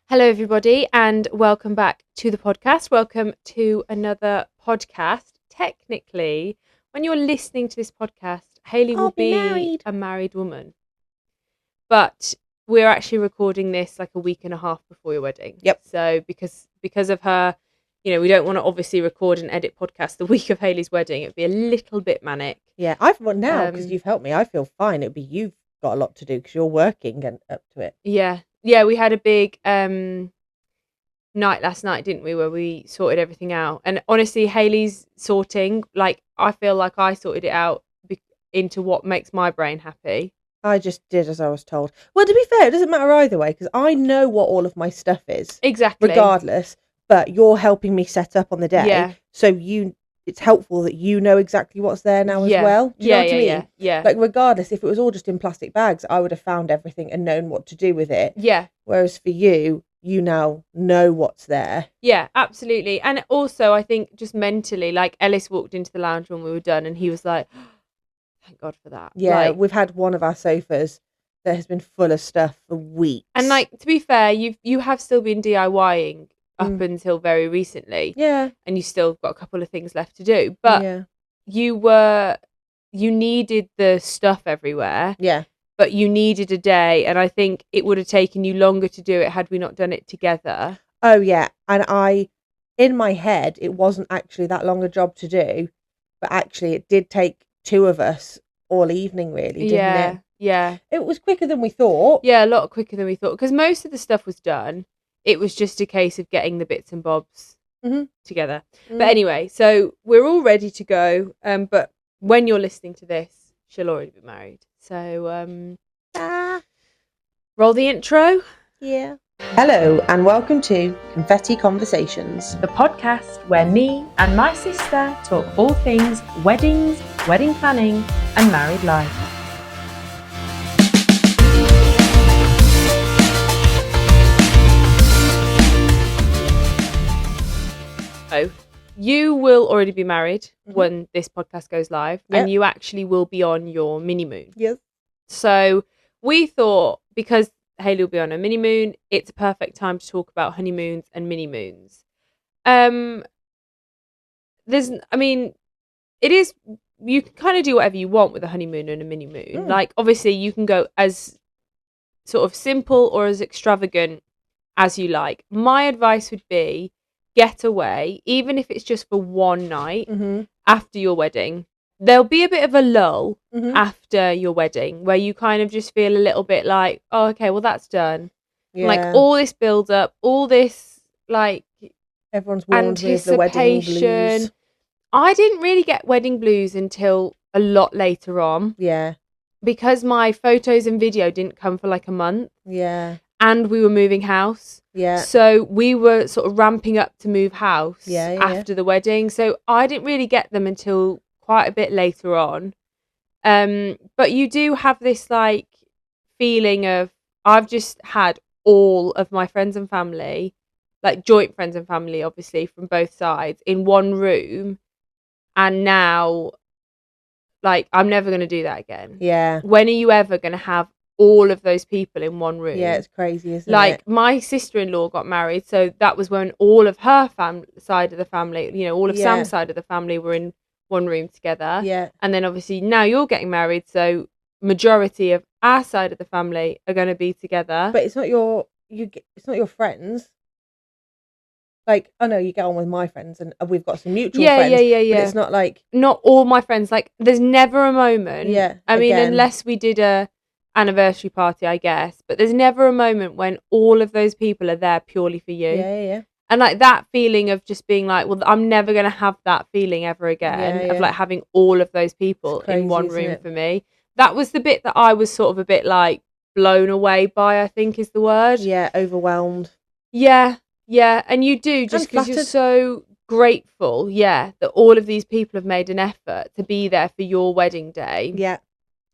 Hello, everybody, and welcome back to the podcast. Welcome to another podcast. Technically, when you're listening to this podcast, Hayley will be married. a married woman. But we're actually recording this like a week and a half before your wedding. Yep. So because of her, we don't want to obviously record and edit podcast the week of Hayley's wedding. It would be a little bit manic. Yeah, now because you've helped me. I feel fine. It'd be you've got a lot to do because you're working and up to it. Yeah, we had a big night last night, didn't we, where we sorted everything out. And honestly, Hayley's sorting, like, I feel like I sorted it out into what makes my brain happy. I just did as I was told. Well, to be fair, it doesn't matter either way because I know what all of my stuff is. Exactly. Regardless, but you're helping me set up on the day. Yeah. So it's helpful that you know exactly what's there now as well. Do you know what I mean? Yeah. Like, regardless, if it was all just in plastic bags, I would have found everything and known what to do with it. Yeah. Whereas for you now know what's there. Yeah, absolutely. And also, I think just mentally, like, Ellis walked into the lounge when we were done and he was like, oh, thank God for that. Yeah, like, we've had one of our sofas that has been full of stuff for weeks. And, like, to be fair, you have still been DIYing up until very recently. Yeah. And you still got a couple of things left to do. But you needed the stuff everywhere. Yeah. But you needed a day. And I think it would have taken you longer to do it had we not done it together. Oh, yeah. And in my head, it wasn't actually that long a job to do. But actually, it did take two of us all evening, really, didn't it? Yeah. It was quicker than we thought. Yeah, a lot quicker than we thought. Because most of the stuff was done. It was just a case of getting the bits and bobs together. But anyway, so we're all ready to go. But when you're listening to this, she'll already be married. So roll the intro. Yeah. Hello and welcome to Confetti Conversations, the podcast where me and my sister talk all things weddings, wedding planning and married life. You will already be married when this podcast goes live, and you actually will be on your mini-moon. Yes. So we thought, because Hayley will be on a mini-moon, it's a perfect time to talk about honeymoons and mini-moons. You can kind of do whatever you want with a honeymoon and a mini-moon. Like, obviously, you can go as sort of simple or as extravagant as you like. My advice would be, get away, even if it's just for one night after your wedding. There'll be a bit of a lull after your wedding where you kind of just feel a little bit like, oh, okay, well, that's done. Yeah. Like, all this build up, all this, like, everyone's warned me of the wedding blues. I didn't really get wedding blues until a lot later on. Yeah. Because my photos and video didn't come for like a month. Yeah. And we were moving house. Yeah. So we were sort of ramping up to move house after the wedding. So I didn't really get them until quite a bit later on. But you do have this like feeling of, I've just had all of my friends and family, like joint friends and family, obviously, from both sides in one room. And now, like, I'm never going to do that again. Yeah. When are you ever going to have all of those people in one room? Yeah, it's crazy, isn't it? Like, my sister-in-law got married, so that was when all of her side of the family, all of Sam's side of the family were in one room together. Yeah. And then obviously now you're getting married, so majority of our side of the family are going to be together. But it's not your friends. Like, I know you get on with my friends and we've got some mutual friends. Yeah. But it's not like, not all my friends. Like, there's never a moment. Yeah. I mean, unless we did a anniversary party, I guess, but there's never a moment when all of those people are there purely for you. Yeah. And like that feeling of just being like, well, I'm never going to have that feeling ever again of like having all of those people in one room for me. That was the bit that I was sort of a bit like blown away by, I think is the word. Yeah, overwhelmed. Yeah. And you do, just because you're so grateful, that all of these people have made an effort to be there for your wedding day. Yeah.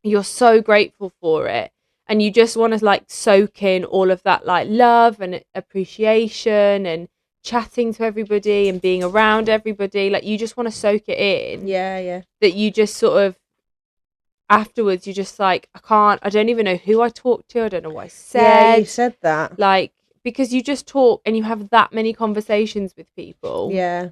You're so grateful for it. And you just want to like soak in all of that like love and appreciation and chatting to everybody and being around everybody. Like, you just want to soak it in. Yeah. That you just sort of, afterwards, you're just like, I don't even know who I talked to. I don't know what I said. Yeah, you said that. Like, because you just talk and you have that many conversations with people. Yeah.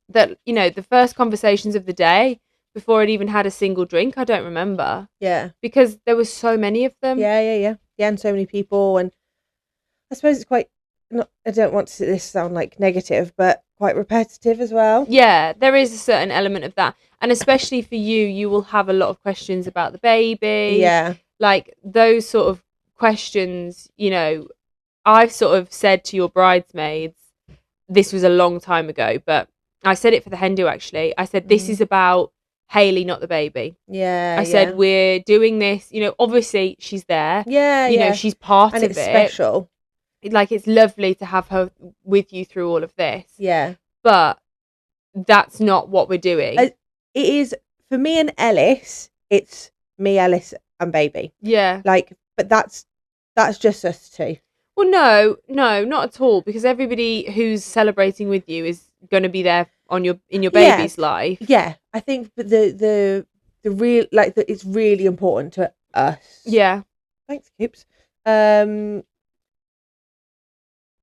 That, you know, the first conversations of the day before I'd even had a single drink, I don't remember. Yeah. Because there was so many of them. Yeah, and so many people. And I suppose it's quite, I don't want this to sound like negative, but quite repetitive as well. Yeah, there is a certain element of that. And especially for you, you will have a lot of questions about the baby. Yeah. Like those sort of questions, you know, I've sort of said to your bridesmaids, this was a long time ago, but I said it for the hen do actually. I said, this is about Hayley, not the baby. Yeah. I said, we're doing this, you know, obviously she's there. Yeah. You know, she's part and of it's it. special. Like, it's lovely to have her with you through all of this. Yeah. But that's not what we're doing. It is, for me and Ellis, it's me, Ellis, and baby. Yeah. Like, but that's just us two. Well, no, not at all. Because everybody who's celebrating with you is going to be there in your baby's life. Yeah, I think the real, like, it's really important to us. Yeah. Thanks, Coops.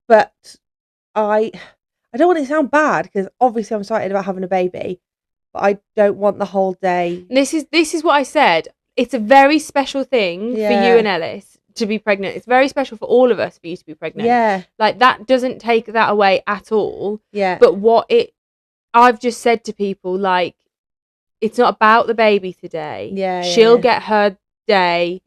But I don't want it to sound bad, because obviously I'm excited about having a baby, but I don't want the whole day. This is what I said. It's a very special thing for you and Ellis to be pregnant. It's very special for all of us for you to be pregnant. Yeah. Like, that doesn't take that away at all. Yeah. But I've just said to people, like, it's not about the baby today. Yeah. She'll get her day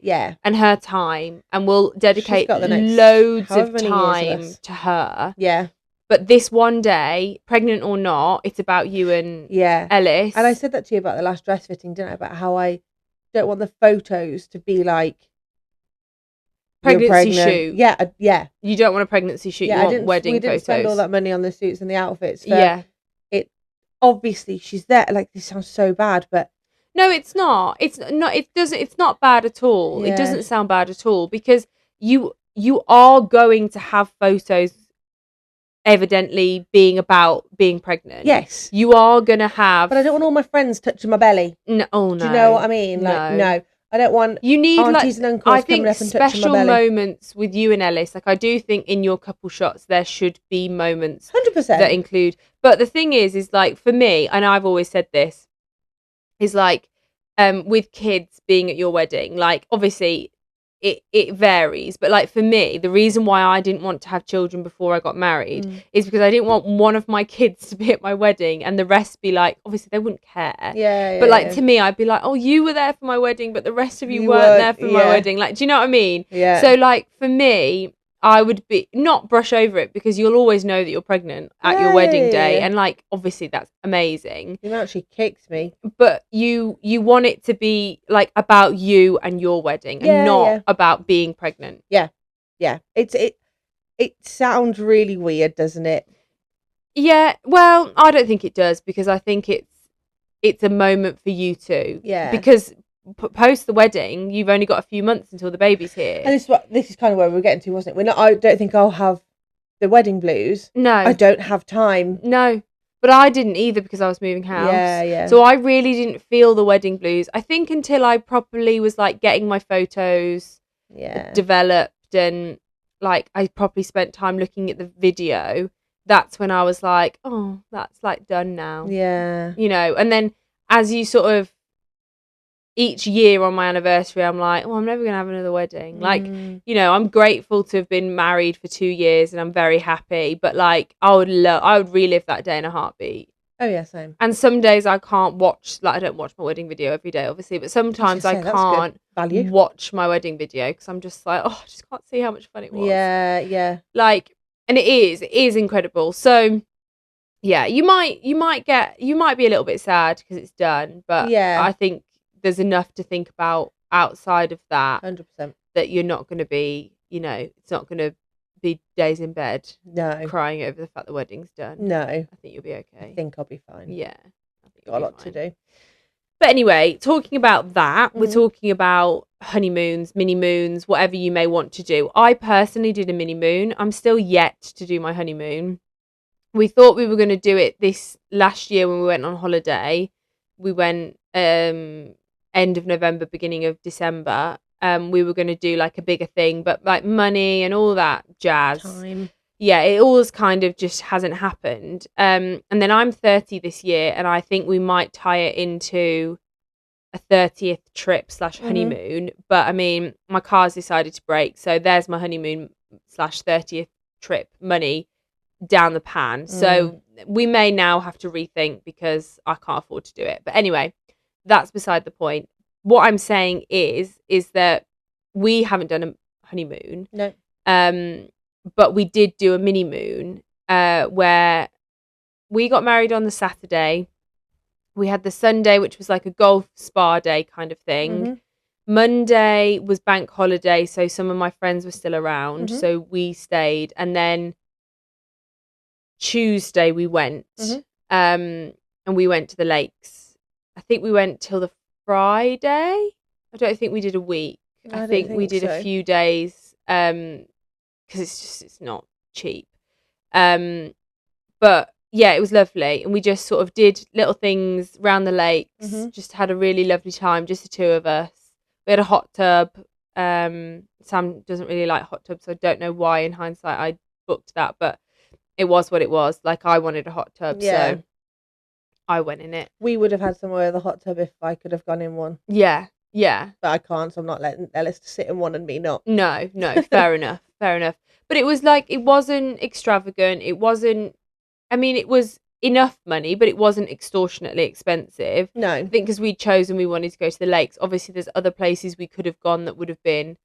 and her time, and we'll dedicate loads of time to her. Yeah. But this one day, pregnant or not, it's about you and Ellis. And I said that to you about the last dress fitting, didn't I? About how I don't want the photos to be like pregnancy shoot. Yeah. You don't want a pregnancy shoot. You want wedding photos. We didn't spend all that money on the suits and the outfits. It obviously she's there. Like, this sounds so bad, but no, it's not. It's not. It doesn't. It's not bad at all. Yeah. It doesn't sound bad at all, because you are going to have photos evidently being about being pregnant. Yes. You are going to have... But I don't want all my friends touching my belly. No, no. Do you know what I mean? Like, no. I don't want aunties and uncles coming up and touching my belly. I think special moments with you and Ellis, like, I do think in your couple shots there should be moments 100% that include... But the thing is like, for me, and I've always said this, is like, with kids being at your wedding, like, obviously... It varies, but like, for me, the reason why I didn't want to have children before I got married is because I didn't want one of my kids to be at my wedding and the rest be like, obviously they wouldn't care. But like, to me, I'd be like, oh, you were there for my wedding, but the rest of you weren't there for my wedding. Like, do you know what I mean? Yeah. So like, for me, I would not brush over it, because you'll always know that you're pregnant at your wedding day. And like, obviously that's amazing. The amount she kicked me. But you want it to be like about you and your wedding, and not about being pregnant. Yeah. Yeah. It sounds really weird, doesn't it? Yeah. Well, I don't think it does, because I think it's a moment for you two. Yeah. Because post the wedding, you've only got a few months until the baby's here. And this is kind of where we were getting to, wasn't it? I don't think I'll have the wedding blues. No. I don't have time. No. But I didn't either, because I was moving house. Yeah. So I really didn't feel the wedding blues, I think, until I properly was like getting my photos developed, and like I properly spent time looking at the video. That's when I was like, oh, that's like done now. Yeah. You know, and then as you sort of, each year on my anniversary, I'm like, oh, I'm never going to have another wedding. Like, you know, I'm grateful to have been married for 2 years, and I'm very happy. But like, I would relive that day in a heartbeat. Oh yeah, same. And some days I can't watch, like, I don't watch my wedding video every day, obviously, but sometimes I can't watch my wedding video, because I'm just like, oh, I just can't see how much fun it was. Yeah. Like, and it is incredible. So yeah, you might be a little bit sad because it's done, but I think there's enough to think about outside of that. 100%. That you're not going to be, you know, it's not going to be days in bed crying over the fact the wedding's done. No. I think you'll be okay. I think I'll be fine. Yeah. I think got a lot to do. But anyway, talking about that, we're talking about honeymoons, mini-moons, whatever you may want to do. I personally did a mini-moon. I'm still yet to do my honeymoon. We thought we were going to do it this last year when we went on holiday. We went end of November, beginning of December, we were going to do like a bigger thing, but like money and all that jazz. Time. Yeah, it always kind of just hasn't happened. And then I'm 30 this year, and I think we might tie it into a 30th trip / honeymoon. But I mean, my car's decided to break, so there's my honeymoon / 30th trip money down the pan. So we may now have to rethink because I can't afford to do it. But anyway, that's beside the point. What I'm saying is that we haven't done a honeymoon. No. But we did do a mini moon where we got married on the Saturday. We had the Sunday, which was like a golf spa day kind of thing. Monday was bank holiday, so some of my friends were still around, so we stayed. And then Tuesday we went, and we went to the lakes. I think we went till the Friday. I don't think we did a week. I think we did a few days, because it's not cheap. But yeah, it was lovely, and we just sort of did little things around the lakes. Just had a really lovely time, just the two of us. We had a hot tub. Sam doesn't really like hot tubs, so I don't know why in hindsight I booked that, but it was what it was. Like, I wanted a hot tub, so I went in it. We would have had somewhere with a hot tub if I could have gone in one. Yeah. But I can't, so I'm not letting Ellis sit in one and me not. No, fair enough. But it was like, it wasn't extravagant. It wasn't, I mean, it was enough money, but it wasn't extortionately expensive. No. I think because we'd chosen we wanted to go to the lakes. Obviously, there's other places we could have gone that would have been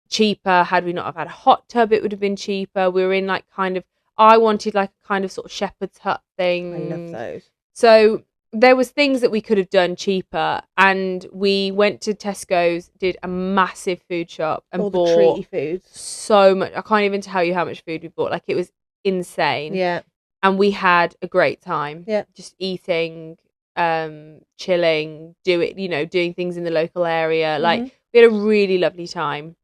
cheaper. Had we not have had a hot tub, it would have been cheaper. We were in like kind of, I wanted like a kind of sort of shepherd's hut thing. I love those. So there was things that we could have done cheaper, and we went to Tesco's, did a massive food shop, and all bought the treaty foods. So much. I can't even tell you how much food we bought. Like, it was insane. Yeah. And we had a great time. Yeah. Just eating, chilling, doing things in the local area. Like, we had a really lovely time.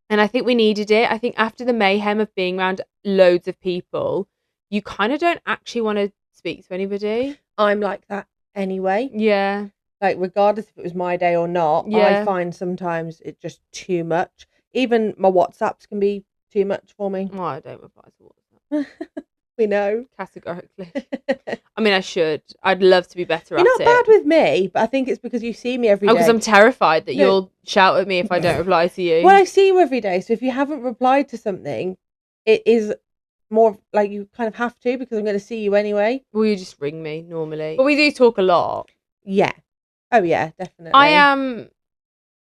And I think we needed it. I think after the mayhem of being around loads of people, you kind of don't actually want to speak to anybody. I'm like that anyway. Yeah. Like, regardless if it was my day or not, I find sometimes it's just too much. Even my WhatsApps can be too much for me. Oh, I don't reply to WhatsApp. We know. Categorically. I mean, I should. I'd love to be better at it. You're not bad with me, but I think it's because you see me every day. Oh, because I'm terrified that you'll shout at me if I don't reply to you. Well, I see you every day, so if you haven't replied to something, it is more like you kind of have to, because I'm going to see you anyway. Well, you just ring me normally. But we do talk a lot. Yeah. Oh, yeah, definitely. I am...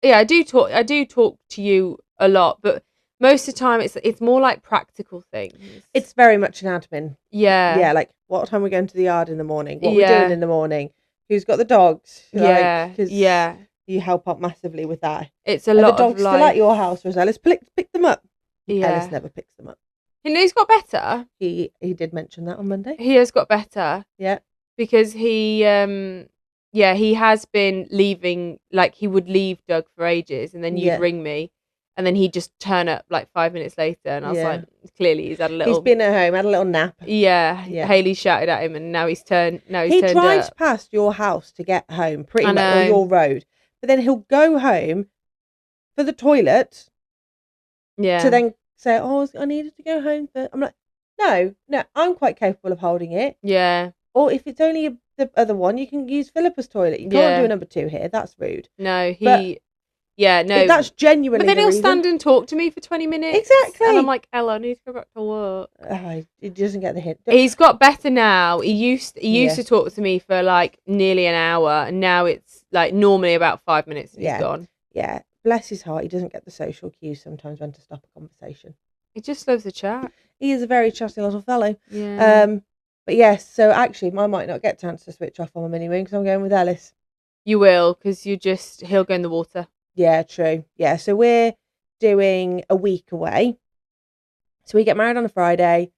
I do talk to you a lot, but most of the time it's more like practical things. It's very much an admin. Yeah. Yeah, like what time we're going to the yard in the morning, what we're doing in the morning, who's got the dogs. Yeah. Like, you help out massively with that. It's a lot of the dogs still at your house, or is Ellis pick them up? Yeah. Ellis never picks them up. He's got better. He did mention that on Monday. He has got better. Yeah. Because he has been leaving, like he would leave Doug for ages, and then you'd ring me, and then he'd just turn up like 5 minutes later, and I was like, clearly he's had a little... He's been at home, had a little nap. Yeah. Hayley shouted at him, and now he's turned He drives past your house to get home, pretty much, or your road, but then he'll go home for the toilet to then say, oh, I needed to go home. I'm like, no, I'm quite capable of holding it. Yeah. Or if it's only the other one, you can use Philippa's toilet. You can't do a number 2 here. That's rude. No, no. That's genuinely. But then he'll stand and talk to me for 20 minutes. Exactly. And I'm like, Ella, I need to go back to work. He doesn't get the hint. He's got better now. He used to talk to me for like nearly an hour, and now it's like normally about 5 minutes and he's gone. Yeah. Bless his heart. He doesn't get the social cues sometimes when to stop a conversation. He just loves a chat. He is a very chatty little fellow. Yeah. But yes, so actually, I might not get a chance to switch off on my mini moon because I'm going with Ellis. You will, because he'll go in the water. Yeah, true. Yeah, so we're doing a week away. So we get married on a Friday,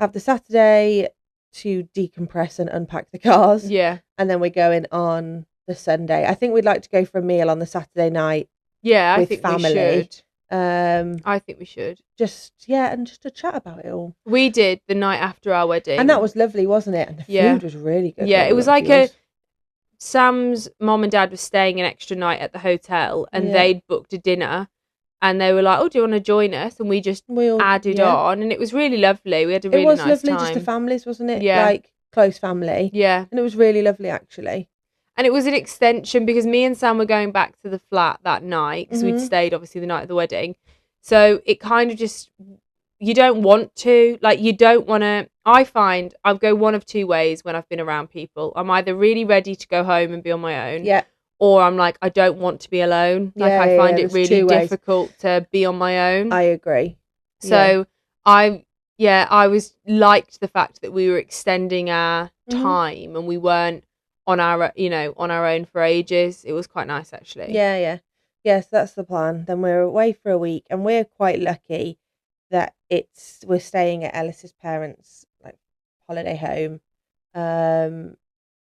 have the Saturday to decompress and unpack the cars. Yeah. And then we're going on the Sunday. I think we'd like to go for a meal on the Saturday night. Yeah, with family. We should. I think we should. And just to chat about it all. We did the night after our wedding. And that was lovely, wasn't it? And the food was really good. Yeah, it was like Sam's mom and dad were staying an extra night at the hotel, and they'd booked a dinner, and they were like, "Oh, do you want to join us?" And we all added on, and it was really lovely. We had a really nice time. It was lovely, just the families, wasn't it? Yeah, like close family. Yeah, and it was really lovely actually. And it was an extension because me and Sam were going back to the flat that night because we'd stayed obviously the night of the wedding. So it kind of just, you don't want to, like, you don't want to. I find I'll go one of two ways when I've been around people. I'm either really ready to go home and be on my own. Yeah. Or I'm like, I don't want to be alone. Like, I find it really difficult to be on my own. I agree. So I was liked the fact that we were extending our time and we weren't on our own for ages. It was quite nice actually. Yes, that's the plan. Then we're away for a week, and we're quite lucky that we're staying at Ellis's parents' like holiday home.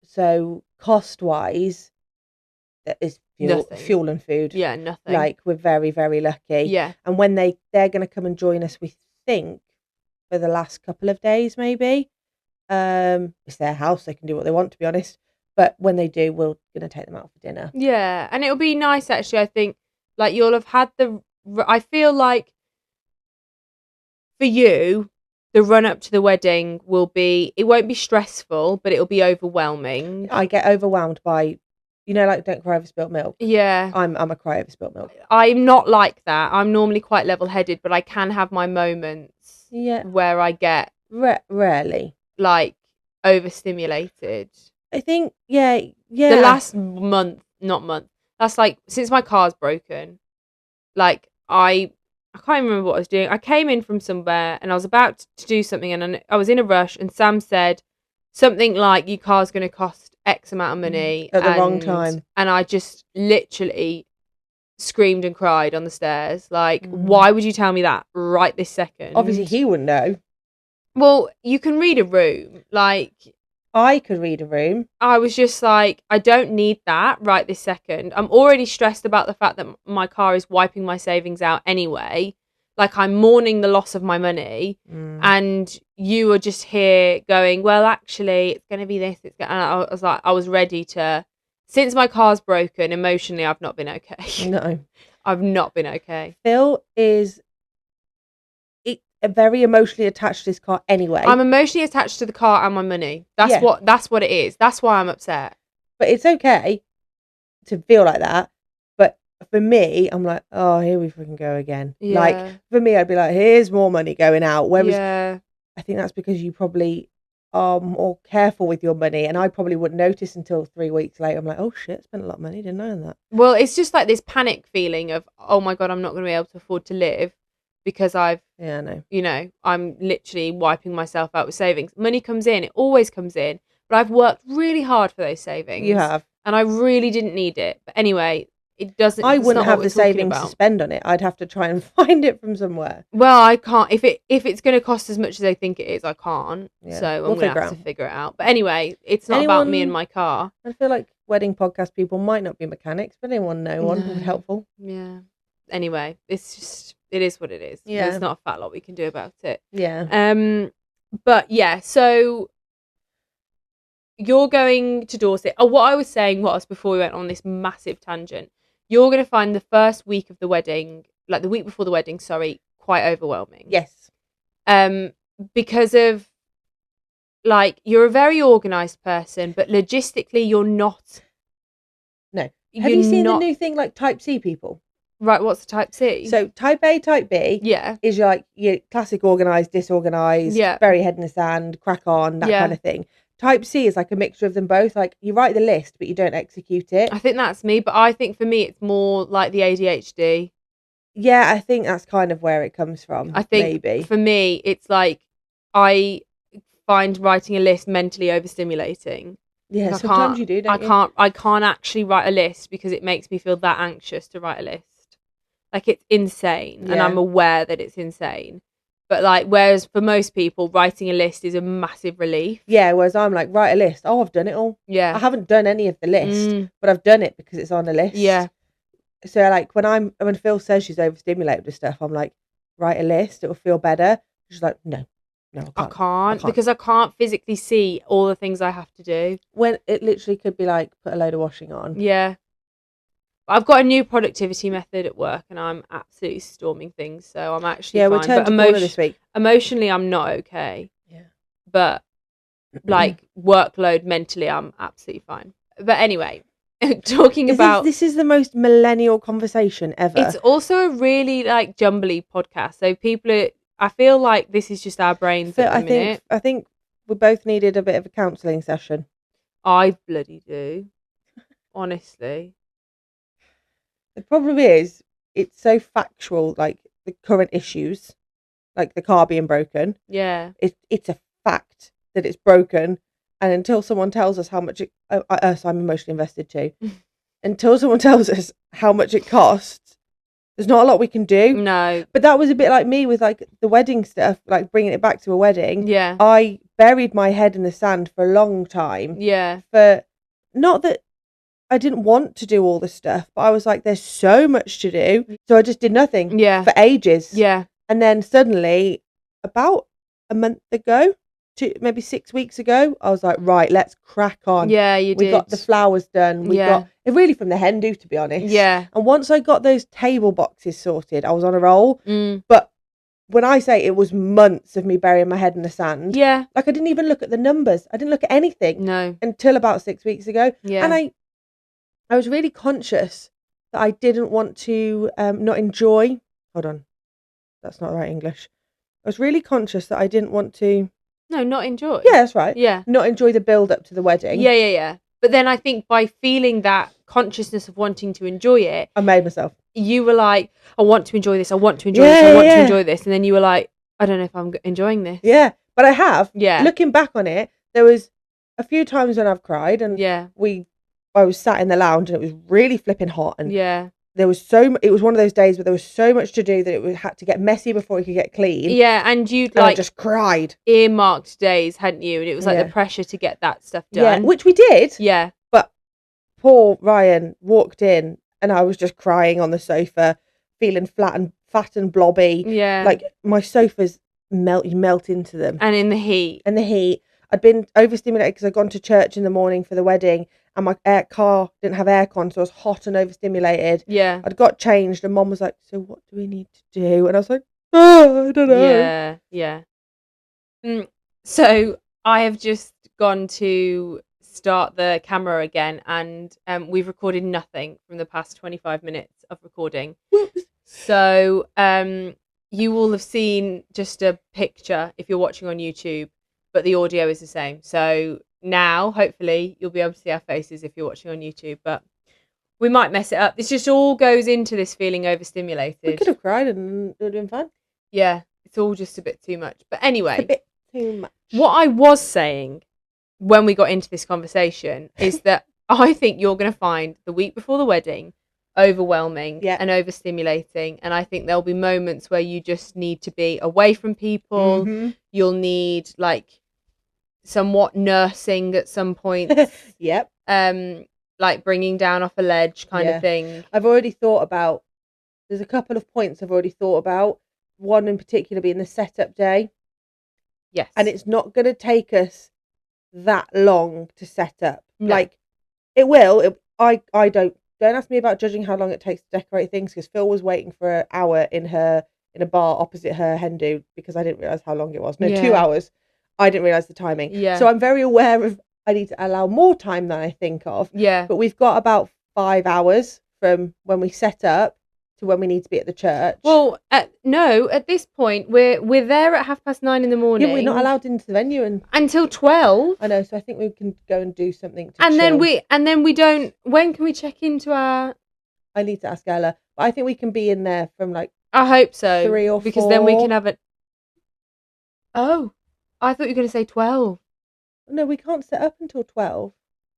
So cost wise, that is fuel and food. Yeah, nothing. Like, we're very, very lucky. Yeah. And when they're going to come and join us, we think for the last couple of days maybe. It's their house; they can do what they want, to be honest. But when they do, we're going to take them out for dinner. Yeah, and it'll be nice, actually, I think. Like, you'll have had I feel like, for you, the run-up to the wedding it won't be stressful, but it'll be overwhelming. I get overwhelmed by, like, don't cry over spilt milk. Yeah. I'm a cry over spilt milk. I'm not like that. I'm normally quite level-headed, but I can have my moments where I get... Rarely. Like, overstimulated. I think, yeah. The last that's like, since my car's broken, like, I can't remember what I was doing. I came in from somewhere and I was about to do something, and I was in a rush, and Sam said something like, your car's going to cost X amount of money. At the wrong time. And I just literally screamed and cried on the stairs. Like, why would you tell me that right this second? Obviously, he wouldn't know. Well, you can read a room. Like... I could read a room. I was just like, I don't need that right this second. I'm already stressed about the fact that my car is wiping my savings out anyway. Like, I'm mourning the loss of my money. And you were just here going, well, actually, it's going to be this. And I was like, I was ready to... Since my car's broken, emotionally, I've not been okay. No. I've not been okay. Phil is... very emotionally attached to his car anyway. I'm emotionally attached to the car and my money. That's what it is. That's why I'm upset. But it's okay to feel like that. But for me, I'm like, oh, here we freaking go again. Yeah. Like, for me, I'd be like, here's more money going out. Whereas I think that's because you probably are more careful with your money, and I probably wouldn't notice until 3 weeks later. I'm like, oh shit, I spent a lot of money, didn't know that. Well, it's just like this panic feeling of, oh my God, I'm not going to be able to afford to live. Because I'm literally wiping myself out with savings. Money comes in, it always comes in. But I've worked really hard for those savings. You have. And I really didn't need it. But anyway, it doesn't... I wouldn't have the savings to spend on it. I'd have to try and find it from somewhere. Well, I can't. If it's going to cost as much as I think it is, I can't. Yeah. So I'm going to have to figure it out. But anyway, it's not about me and my car. I feel like wedding podcast people might not be mechanics, but anyone know one would be helpful. Yeah. Anyway, it's just... It is what it is. Yeah. There's not a fat lot we can do about it. Yeah. But yeah, so you're going to Dorset. Oh, what I was saying was, before we went on this massive tangent, you're going to find the first week of the wedding, like the week before the wedding, quite overwhelming. Yes. Because of, like, you're a very organised person, but logistically you're not. No. Have you seen the new thing, like Type C people? Right, what's the Type C? So Type A, Type B is like your classic organised, disorganised, very head in the sand, crack on, that kind of thing. Type C is like a mixture of them both. Like, you write the list, but you don't execute it. I think that's me, but I think for me it's more like the ADHD. Yeah, I think that's kind of where it comes from. I think maybe. For me, it's like I find writing a list mentally overstimulating. Yeah, sometimes you do, don't you? I can't actually write a list because it makes me feel that anxious to write a list. Like, it's insane, and I'm aware that it's insane. But, like, whereas for most people, writing a list is a massive relief. Yeah, whereas I'm like, write a list. Oh, I've done it all. Yeah. I haven't done any of the list, but I've done it because it's on a list. Yeah. So, like, when Phil says she's overstimulated with stuff, I'm like, write a list. It'll feel better. She's like, no. No, I can't because I can't physically see all the things I have to do. When it literally could be like put a load of washing on. Yeah. I've got a new productivity method at work and I'm absolutely storming things. So I'm actually fine. We're turned to corner this week. Emotionally, I'm not okay. Yeah. But like workload mentally, I'm absolutely fine. But anyway, this is the most millennial conversation ever. It's also a really like jumbly podcast. So I feel like this is just our brains at the minute. I think we both needed a bit of a counselling session. I bloody do. Honestly. The problem is, it's so factual, like the current issues, like the car being broken. Yeah. It's a fact that it's broken. And until someone tells us how much it... so I'm emotionally invested too. Until someone tells us how much it costs, there's not a lot we can do. No. But that was a bit like me with like the wedding stuff, like bringing it back to a wedding. Yeah. I buried my head in the sand for a long time. Yeah. For not that I didn't want to do all this stuff, but I was like, there's so much to do. So I just did nothing for ages. Yeah. And then suddenly, about a month ago, maybe 6 weeks ago, I was like, right, let's crack on. Yeah, we got the flowers done. We got it really from the hen do, to be honest. Yeah. And once I got those table boxes sorted, I was on a roll. But when I say it was months of me burying my head in the sand, like I didn't even look at the numbers. I didn't look at anything. No. Until about 6 weeks ago. Yeah. And I was really conscious that I didn't want to not enjoy. Hold on. That's not the right English. I was really conscious that I didn't want to... No, not enjoy. Yeah, that's right. Yeah. Not enjoy the build up to the wedding. Yeah. But then I think by feeling that consciousness of wanting to enjoy it... I made myself. You were like, I want to enjoy this. I want to enjoy this. I want to enjoy this. And then you were like, I don't know if I'm enjoying this. Yeah. But I have. Yeah. Looking back on it, there was a few times when I've cried and I was sat in the lounge and it was really flipping hot and there was it was one of those days where there was so much to do that it had to get messy before it could get clean. Yeah, and you'd I just cried. Earmarked days, hadn't you? And it was like the pressure to get that stuff done. Yeah, which we did. Yeah. But poor Ryan walked in and I was just crying on the sofa, feeling fat and blobby. Yeah. Like my sofas you melt into them. And in the heat. I'd been overstimulated because I'd gone to church in the morning for the wedding and my car didn't have aircon, so I was hot and overstimulated. Yeah. I'd got changed and Mom was like, so what do we need to do? And I was like, I don't know. Yeah. So I have just gone to start the camera again and we've recorded nothing from the past 25 minutes of recording. So you will have seen just a picture if you're watching on YouTube, but the audio is the same. So now, hopefully, you'll be able to see our faces if you're watching on YouTube, but we might mess it up. This just all goes into this feeling overstimulated. We could have cried and it would have been fun. Yeah, it's all just a bit too much. But anyway, it's a bit too much. What I was saying when we got into this conversation is that I think you're going to find the week before the wedding overwhelming and overstimulating, and I think there'll be moments where you just need to be away from people. You'll need like somewhat nursing at some point. Yep. Like bringing down off a ledge kind of thing. I've already thought about, there's a couple of points I've already thought about, one in particular being the setup day. Yes. And it's not going to take us that long to set up. No. Like it will. I don't ask me about judging how long it takes to decorate things, because Phil was waiting for an hour in a bar opposite her hen do because I didn't realise how long it was. No, 2 hours. I didn't realise the timing. Yeah. So I'm very aware of I need to allow more time than I think of. Yeah. But we've got about 5 hours from when we set up to when we need to be at the church. Well, at this point we're there at 9:30 in the morning. Yeah, we're not allowed into the venue until 12. I know, so I think we can go and do something to and chill. then we don't. When can we check into our? I need to ask Ella, but I think we can be in there from like. I hope so. 3 or 4. Because then we can have it. Oh, I thought you were going to say 12. No, we can't set up until 12.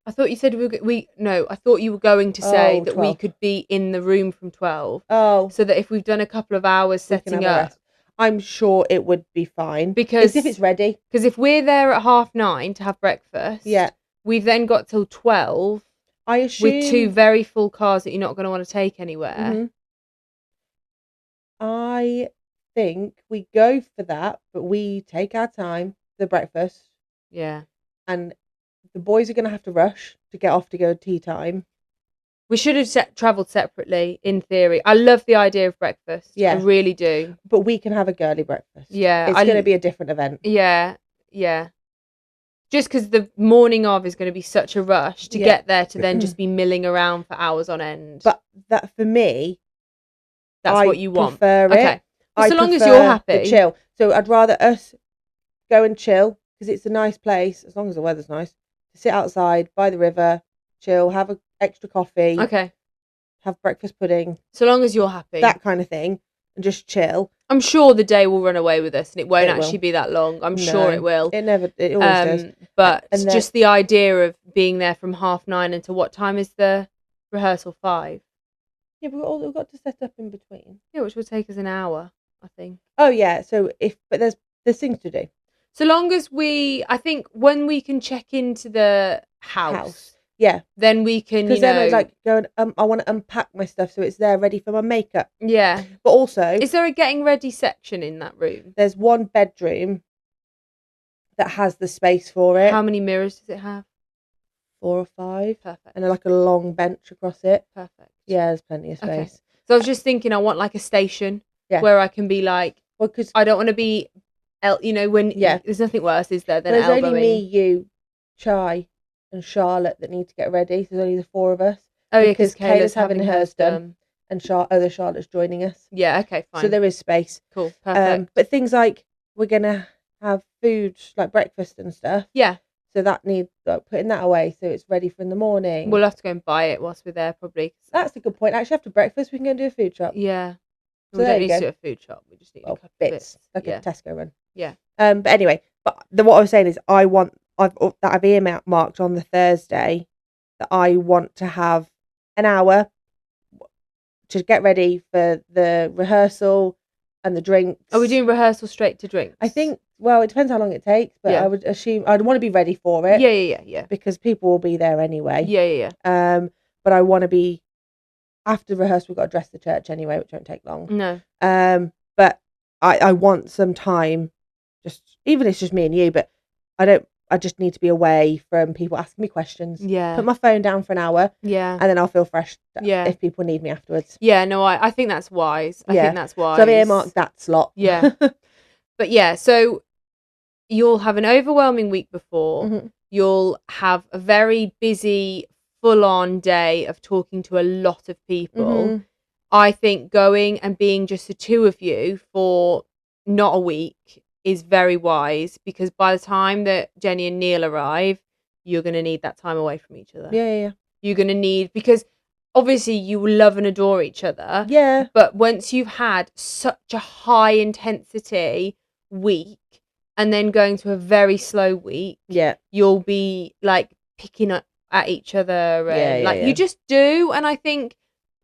I thought you said I thought you were going to say that 12. we could be in the room from 12. Oh. So that if we've done a couple of hours setting up, I'm sure it would be fine. Because if it's ready. Because if we're there at 9:30 to have breakfast, we've then got till 12. I assume with 2 very full cars that you're not going to want to take anywhere. I think we go for that, but we take our time for the breakfast. Yeah. And the boys are going to have to rush to get off to go to tea time. We should have travelled separately, in theory. I love the idea of breakfast. Yeah. I really do. But we can have a girly breakfast. Yeah. It's going to be a different event. Yeah. Yeah. Just because the morning of is going to be such a rush to get there to then just be milling around for hours on end. But that, for me, that's what you want. Prefer it. Okay. Well, so long as you're happy. The chill. So I'd rather us go and chill, because it's a nice place, as long as the weather's nice, to sit outside by the river, chill, have an extra coffee. Okay. Have breakfast pudding. So long as you're happy. That kind of thing. And just chill. I'm sure the day will run away with us and it won't actually be that long. I'm sure it will. It always does. But just the idea of being there from 9:30 until what time is the rehearsal? 5? Yeah, but we've got to set up in between. Yeah, which will take us an hour, I think. Oh yeah, but there's things to do. So long as I think when we can check into the house. Yeah. Then we can, because then I'd like go and I want to unpack my stuff so it's there ready for my makeup. Yeah. But also, is there a getting ready section in that room? There's one bedroom that has the space for it. How many mirrors does it have? 4 or 5. Perfect. And like a long bench across it. Perfect. Yeah, there's plenty of space. Okay. So I was just thinking, I want like a station where I can be like, well, because I don't want to be, when there's nothing worse, is there, than elbowing. There's only me, you, Chai, and Charlotte that need to get ready. So there's only the 4 of us. Oh yeah, because Kayla's having hers done, and Charlotte's joining us. Yeah, okay, fine. So there is space. Cool, perfect. But things like we're gonna have food like breakfast and stuff. Yeah. So that needs putting that away so it's ready for in the morning. We'll have to go and buy it whilst we're there, probably. That's a good point. Actually, after breakfast, we can go and do a food shop. Yeah. So we don't need to do a food shop. We just need a couple bits. Like a Tesco run. Yeah. But anyway, what I was saying is I've earmarked on the Thursday that I want to have an hour to get ready for the rehearsal and the drinks. Are we doing rehearsal straight to drinks? I think, well, it depends how long it takes, but I would assume I'd want to be ready for it. Yeah. Because people will be there anyway. Yeah. But I want to be, after rehearsal, we've got to dress the church anyway, which won't take long. No. But I want some time, even if it's just me and you, but I just need to be away from people asking me questions. Yeah. Put my phone down for an hour. Yeah. And then I'll feel fresh if people need me afterwards. Yeah, no, I think that's wise. I think that's wise. So I've earmarked that slot. Yeah. But yeah, so you'll have an overwhelming week before. Mm-hmm. You'll have a very busy, full-on day of talking to a lot of people. Mm-hmm. I think going and being just the 2 of you for not a week is very wise, because by the time that Jenny and Neil arrive, you're going to need that time away from each other. Yeah. You're going to need, because obviously you love and adore each other. Yeah. But once you've had such a high intensity week and then going to a very slow week, you'll be like picking up at each other and you just do. And I think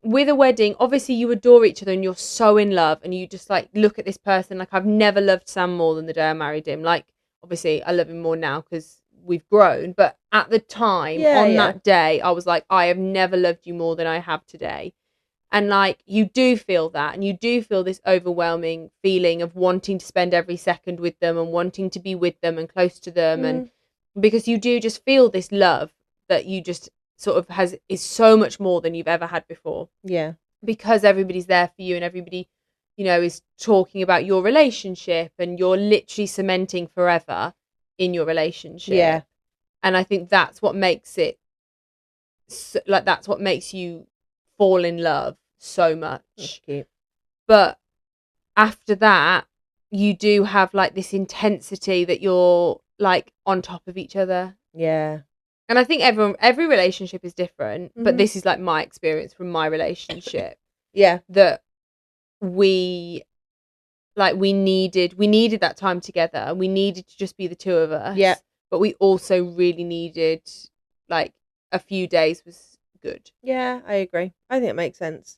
with a wedding, obviously you adore each other and you're so in love and you just like look at this person. Like, I've never loved Sam more than the day I married him. Like, obviously I love him more now because we've grown, but at the time that day I was like, I have never loved you more than I have today. And like, you do feel that, and you do feel this overwhelming feeling of wanting to spend every second with them and wanting to be with them and close to them. And because you do just feel this love that you just sort of is so much more than you've ever had before. Yeah. Because everybody's there for you and everybody, is talking about your relationship and you're literally cementing forever in your relationship. Yeah. And I think that's what makes it, that's what makes you fall in love so much. That's cute. But after that, you do have like this intensity that you're like on top of each other. Yeah. And I think every relationship is different, but this is like my experience from my relationship. Yeah. That we needed that time together. We needed to just be the 2 of us. Yeah. But we also really needed like a few days was good. Yeah, I agree. I think it makes sense.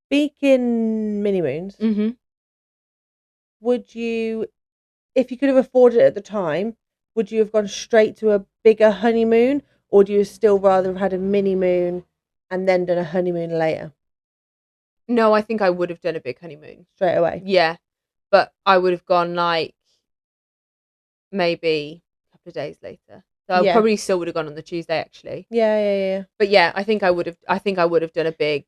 Speaking Mini-moons, would you, if you could have afforded it at the time, would you have gone straight to a bigger honeymoon, or do you still rather have had a mini-moon and then done a honeymoon later? No, I think I would have done a big honeymoon. Straight away? Yeah. But I would have gone like maybe a couple of days later. So I probably still would have gone on the Tuesday actually. Yeah. But yeah, I think I would have done a big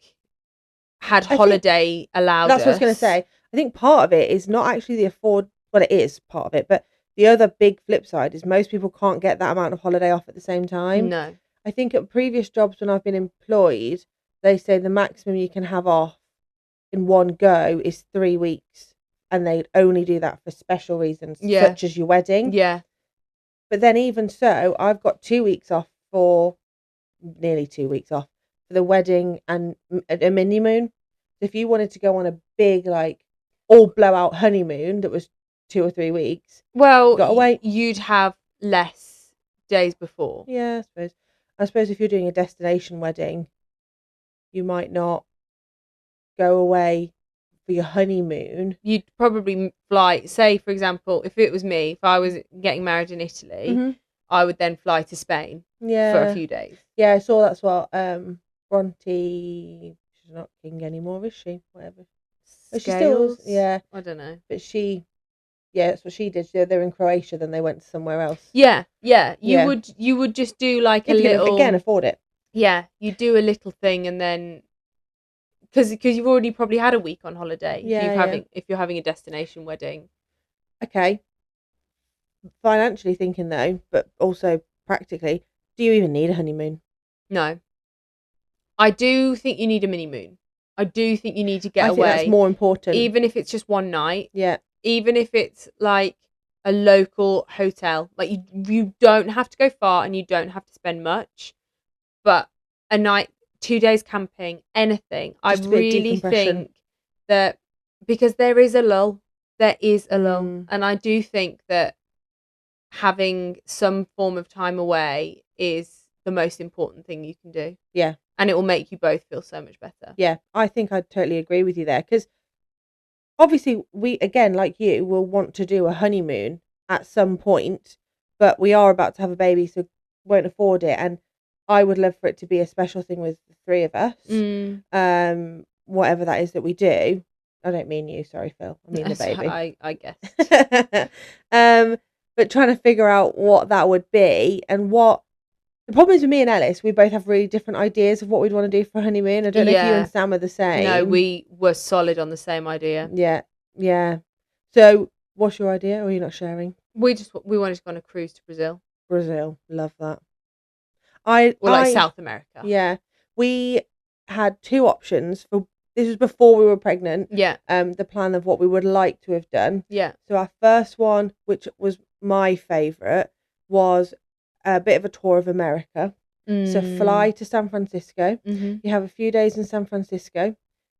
holiday allowed That's us. what I was going to say. I think part of it is not actually well, it is part of it, but the other big flip side is most people can't get that amount of holiday off at the same time. No. I think at previous jobs when I've been employed, they say the maximum you can have off in one go is 3 weeks, and they'd only do that for special reasons, such as your wedding. Yeah. But then even so, I've got 2 weeks off nearly 2 weeks off for the wedding and a mini-moon. So if you wanted to go on a big, like, all blowout honeymoon that was 2 or 3 weeks, well, you gotta wait. You'd have less days before. Yeah, I suppose if you're doing a destination wedding, you might not go away for your honeymoon. You'd probably fly, say, for example, if it was me, if I was getting married in Italy, I would then fly to Spain for a few days. Yeah, I saw that's what Bronte, she's not king anymore, is she? Whatever. Scales? She still, yeah. I don't know. But that's what she did. They're in Croatia, then they went somewhere else. Yeah. You would just do like if a little. You can, again, afford it. Yeah, you do a little thing and then. Because you've already probably had a week on holiday if you're having a destination wedding. Okay. Financially thinking though, but also practically, do you even need a honeymoon? No. I do think you need a mini-moon. I do think you need to get away. I think that's more important. Even if it's just one night. Yeah. Even if it's like a local hotel. Like you don't have to go far and you don't have to spend much. But a night, 2 days camping, anything. I really think that because there is a lull. And I do think that having some form of time away is the most important thing you can do. Yeah. And it will make you both feel so much better. Yeah, I think I totally agree with you there. Because obviously we, again, like you, will want to do a honeymoon at some point. But we are about to have a baby, so won't afford it. And I would love for it to be a special thing with the three of us. Whatever that is that we do. I don't mean you, sorry, Phil. I mean the baby. I guess. But trying to figure out what that would be and what the problem is with me and Ellis, we both have really different ideas of what we'd want to do for honeymoon. I don't know if you and Sam are the same. No, we were solid on the same idea. Yeah. So, what's your idea, or are you not sharing? We wanted to go on a cruise to Brazil. Brazil, love that. South America. Yeah, we had two options for. This was before we were pregnant. Yeah. The plan of what we would like to have done. Yeah. So our first one, which was my favourite, was a bit of a tour of America. So fly to San Francisco. You have a few days in San Francisco.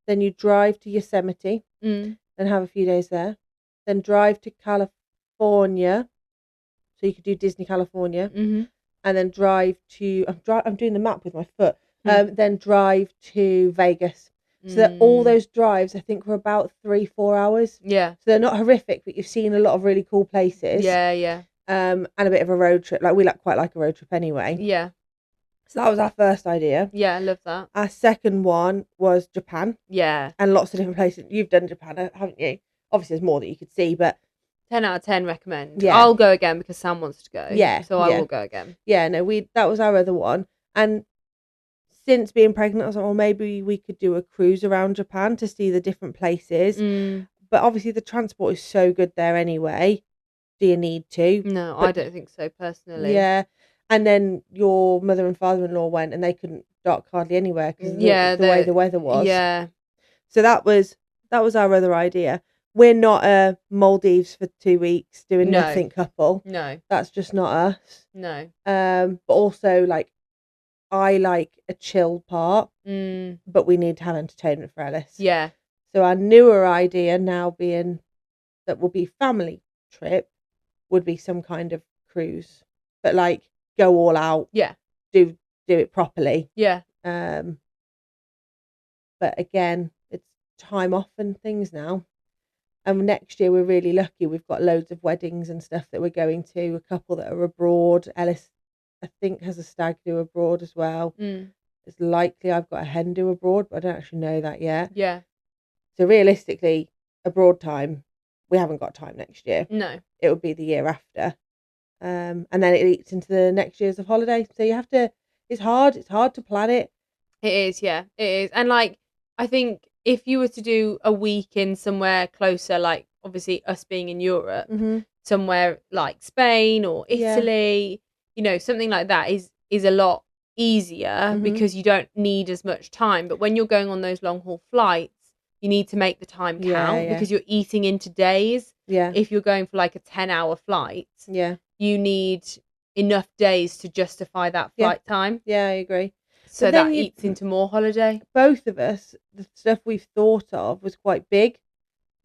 Then you drive to Yosemite and have a few days there. Then drive to California. So you could do Disney California. And then drive to... I'm doing the map with my foot. Then drive to Vegas. So that all those drives, I think, were about 3-4 hours. Yeah. So they're not horrific, but you've seen a lot of really cool places. Yeah. And a bit of a road trip. Like we quite like a road trip anyway. Yeah. So that was our first idea. Yeah, I love that. Our second one was Japan. Yeah. And lots of different places. You've done Japan, haven't you? Obviously, there's more that you could see, but 10 out of 10 recommend. Yeah. I'll go again because Sam wants to go. Yeah. So I will go again. Yeah, no, that was our other one. And since being pregnant, I was like, well, maybe we could do a cruise around Japan to see the different places. But obviously the transport is so good there anyway. Do you need to? No, I don't think so personally. Yeah. And then your mother and father-in-law went and they couldn't dock hardly anywhere because the way the weather was. Yeah. So that was our other idea. We're not a Maldives for 2 weeks doing nothing couple. No. That's just not us. No. But also, like, I like a chill part, but we need to have entertainment for Ellis. Yeah. So our newer idea now being that will be family trip would be some kind of cruise, but like go all out. Yeah. Do it properly. Yeah. But again, it's time off and things now. And next year we're really lucky. We've got loads of weddings and stuff that we're going to. A couple that are abroad. Ellis, I think, has a stag do abroad as well. It's likely I've got a hen do abroad, but I don't actually know that yet. Yeah. So realistically, abroad time, we haven't got time next year. No. It would be the year after. And then it eats into the next years of holiday. So you have to, it's hard to plan it. It is, yeah, it is. And like, I think if you were to do a week in somewhere closer, like obviously us being in Europe, somewhere like Spain or Italy, you know, something like that is a lot easier because you don't need as much time. But when you're going on those long haul flights, you need to make the time count because you're eating into days. Yeah. If you're going for like a 10-hour flight, you need enough days to justify that flight time. Yeah, I agree. So that eats into more holiday. Both of us, the stuff we've thought of was quite big.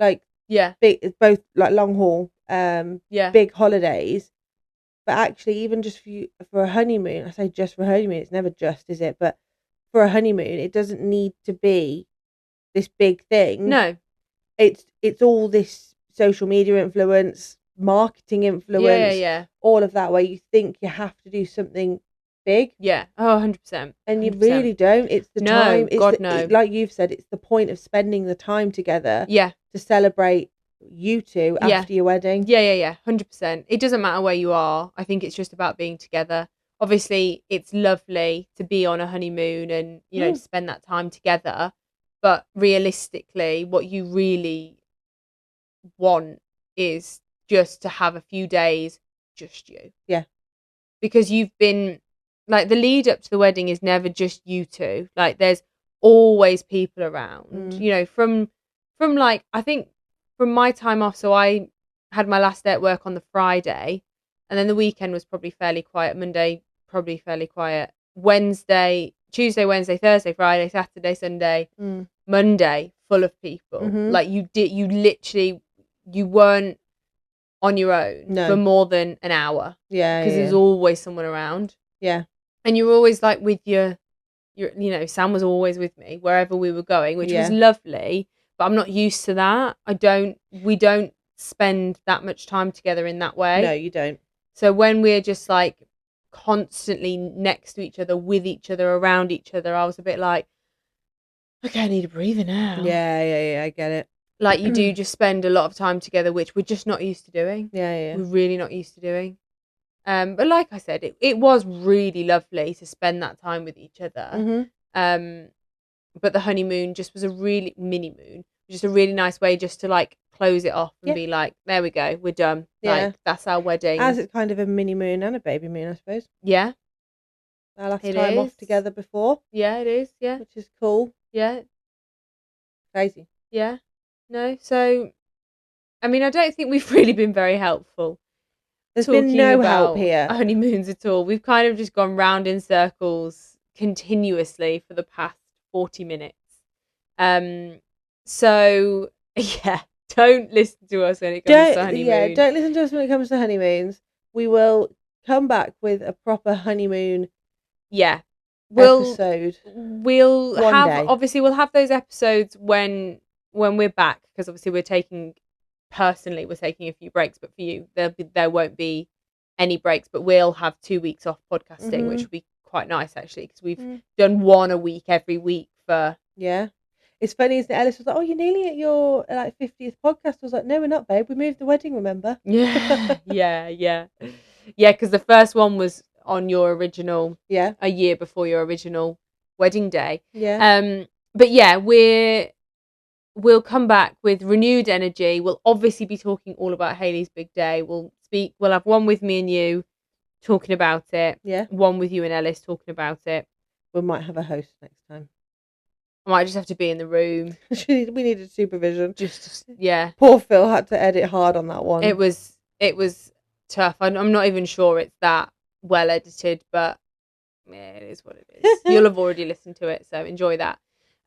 Like, big, both like long haul, big holidays. But actually, even just for a honeymoon, I say just for a honeymoon, it's never just, is it? But for a honeymoon, it doesn't need to be this big thing. No. It's all this social media influence, marketing influence, all of that, where you think you have to do something big. Yeah. Oh, 100%. And you really don't. It's the time. It's like you've said, it's the point of spending the time together. Yeah. To celebrate you two after your wedding. Yeah. 100%. It doesn't matter where you are. I think it's just about being together. Obviously, it's lovely to be on a honeymoon and, you know, to spend that time together. But realistically, what you really want is just to have a few days, just you. Yeah. Because you've been, like, the lead up to the wedding is never just you two. Like, there's always people around, you know, from like, I think from my time off. So I had my last day at work on the Friday, and then the weekend was probably fairly quiet. Monday, probably fairly quiet. Tuesday, Wednesday, Thursday, Friday, Saturday, Sunday, Monday, full of people. Like you weren't on your own for more than an hour. Yeah. Because there's always someone around. Yeah. And you were always like with your, you know, Sam was always with me wherever we were going, which was lovely. But I'm not used to that. We don't spend that much time together in that way. No, you don't. So when we're just like constantly next to each other, with each other, around each other, I was a bit like, okay, I need a breather now. Yeah, I get it. Like you do just spend a lot of time together, which we're just not used to doing. Yeah. We're really not used to doing. But like I said, it was really lovely to spend that time with each other. But the honeymoon just was a really mini-moon, just a really nice way just to like close it off and be like, there we go, we're done. Like that's our wedding. As it's kind of a mini moon and a baby moon, I suppose. Yeah. Our last time off together before. Yeah, it is. Yeah. Which is cool. Yeah. Crazy. Yeah. No, so I mean, I don't think we've really been very helpful. There's been no help here. Honeymoons at all. We've kind of just gone round in circles continuously for the past 40 minutes. So yeah, don't listen to us when it comes to honeymoons. Yeah, don't listen to us when it comes to honeymoons. We will come back with a proper honeymoon episode. We'll have those episodes when we're back, because obviously we're taking a few breaks, but for you there won't be any breaks, but we'll have 2 weeks off podcasting, which will be quite nice actually, because we've done one a week every week for It's funny, isn't it? Ellis was like, oh, you're nearly at your like 50th podcast. I was like, no, we're not, babe, we moved the wedding, remember? Yeah because the first one was on your original a year before your original wedding day. But yeah, we'll come back with renewed energy. We'll obviously be talking all about Hayley's big day. We'll have one with me and you talking about it. One with you and Ellis talking about it. We might have a host next time. I might just have to be in the room. We needed supervision. Yeah. Poor Phil had to edit hard on that one. It was tough. I'm not even sure it's that well edited, but it is what it is. You'll have already listened to it, so enjoy that.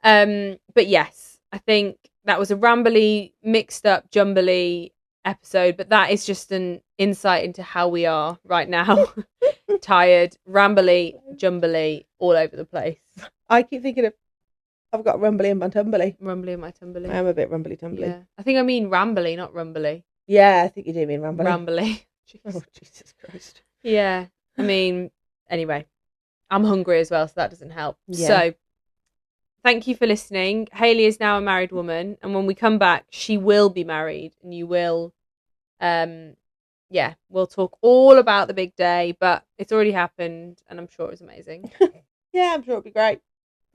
But yes, I think that was a rambly, mixed up, jumbly episode, but that is just an insight into how we are right now. Tired, rambly, jumbly, all over the place. I keep thinking of, I've got rumbly in my tumbly. Rumbly in my tumbly. I am a bit rumbly tumbly. Yeah. I think I mean rambly, not rumbly. Yeah, I think you do mean rambly. Rambly. Oh, Jesus Christ. Yeah. I mean, anyway, I'm hungry as well, so that doesn't help. Yeah. So thank you for listening. Hayley is now a married woman, and when we come back, she will be married, and you will, we'll talk all about the big day, but it's already happened, and I'm sure it was amazing. Yeah, I'm sure it'll be great.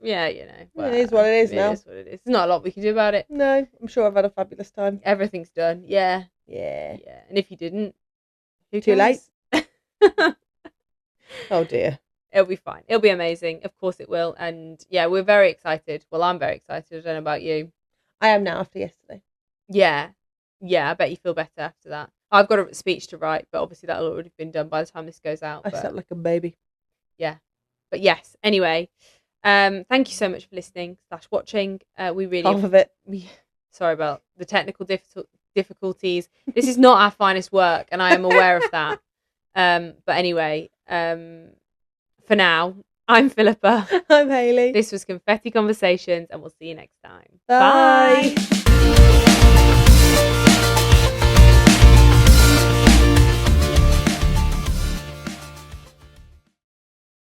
Yeah, well, it is what it is now. It is what it is. There's not a lot we can do about it. No, I'm sure I've had a fabulous time. Everything's done. Yeah. And if you didn't, too late. Oh dear. It'll be fine. It'll be amazing. Of course it will. And yeah, we're very excited. Well, I'm very excited. I don't know about you. I am now after yesterday. Yeah. I bet you feel better after that. I've got a speech to write, but obviously that'll already been done by the time this goes out. I slept like a baby. Yeah. But yes, anyway, thank you so much for listening / watching. We really half of it. Sorry about the technical difficulties. This is not our finest work, and I am aware of that. But anyway, for now, I'm Philippa. I'm Hayley. This was Confetti Conversations, and we'll see you next time. Bye.